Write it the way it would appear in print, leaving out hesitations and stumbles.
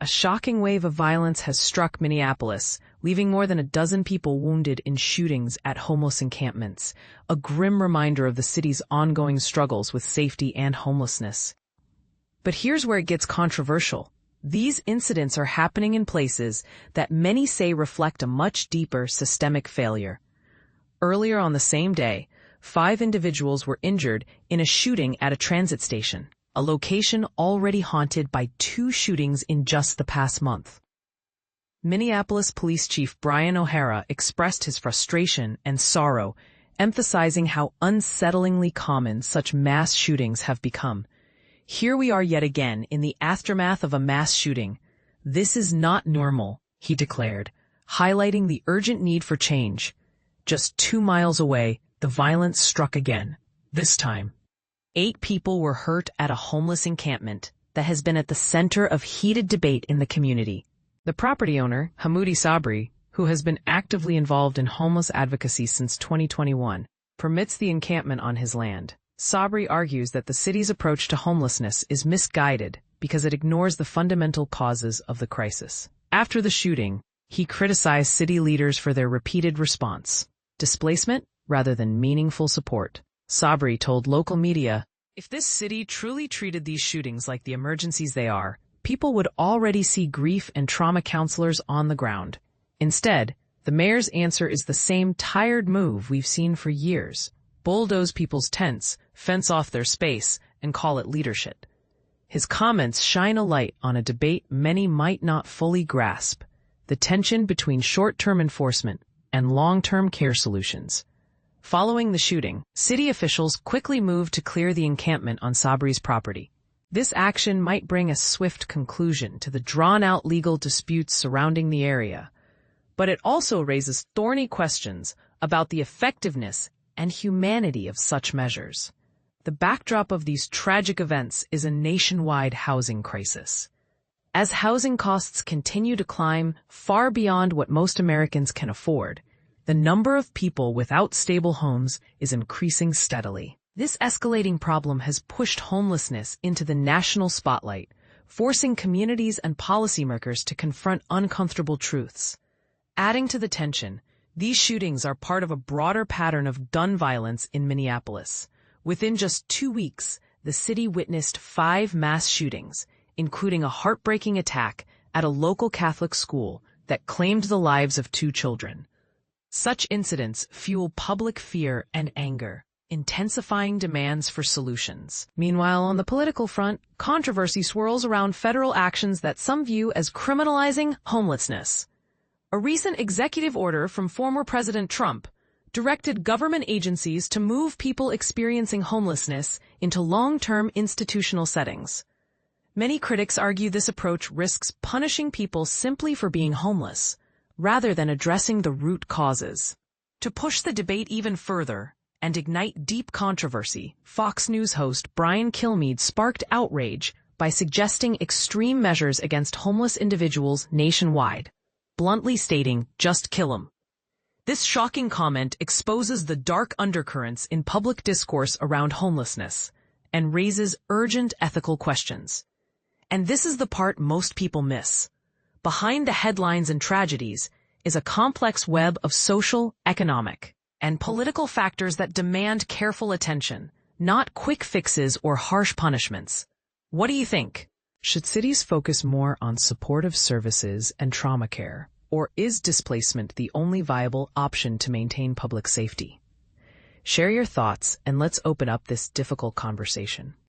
A shocking wave of violence has struck Minneapolis, leaving more than a dozen people wounded in shootings at homeless encampments, a grim reminder of the city's ongoing struggles with safety and homelessness. But here's where it gets controversial. These incidents are happening in places that many say reflect a much deeper systemic failure. Earlier on the same day, 5 individuals were injured in a shooting at a transit station, a location already haunted by 2 shootings in just the past month. Minneapolis Police Chief Brian O'Hara expressed his frustration and sorrow, emphasizing how unsettlingly common such mass shootings have become. Here we are yet again in the aftermath of a mass shooting. This is not normal, he declared, highlighting the urgent need for change. Just 2 miles away, the violence struck again. This time, 8 people were hurt at a homeless encampment that has been at the center of heated debate in the community. The property owner, Hamoudi Sabri, who has been actively involved in homeless advocacy since 2021, permits the encampment on his land. Sabri argues that the city's approach to homelessness is misguided because it ignores the fundamental causes of the crisis. After the shooting, he criticized city leaders for their repeated response: displacement rather than meaningful support. Sabri told local media, "If this city truly treated these shootings like the emergencies they are, people would already see grief and trauma counselors on the ground. Instead, the mayor's answer is the same tired move we've seen for years: bulldoze people's tents, fence off their space, and call it leadership." His comments shine a light on a debate many might not fully grasp: the tension between short-term enforcement and long-term care solutions. Following the shooting, city officials quickly moved to clear the encampment on Sabri's property. This action might bring a swift conclusion to the drawn-out legal disputes surrounding the area, but it also raises thorny questions about the effectiveness and humanity of such measures. The backdrop of these tragic events is a nationwide housing crisis. As housing costs continue to climb far beyond what most Americans can afford, the number of people without stable homes is increasing steadily. This escalating problem has pushed homelessness into the national spotlight, forcing communities and policymakers to confront uncomfortable truths. Adding to the tension, these shootings are part of a broader pattern of gun violence in Minneapolis. Within just 2 weeks, the city witnessed 5 mass shootings, including a heartbreaking attack at a local Catholic school that claimed the lives of 2 children. Such incidents fuel public fear and anger, intensifying demands for solutions. Meanwhile, on the political front, controversy swirls around federal actions that some view as criminalizing homelessness. A recent executive order from former President Trump directed government agencies to move people experiencing homelessness into long-term institutional settings. Many critics argue this approach risks punishing people simply for being homeless, rather than addressing the root causes. To push the debate even further and ignite deep controversy, Fox News host Brian Kilmeade sparked outrage by suggesting extreme measures against homeless individuals nationwide, bluntly stating, "Just kill 'em." This shocking comment exposes the dark undercurrents in public discourse around homelessness and raises urgent ethical questions. And this is the part most people miss. Behind the headlines and tragedies is a complex web of social, economic, and political factors that demand careful attention, not quick fixes or harsh punishments. What do you think? Should cities focus more on supportive services and trauma care, or is displacement the only viable option to maintain public safety? Share your thoughts and let's open up this difficult conversation.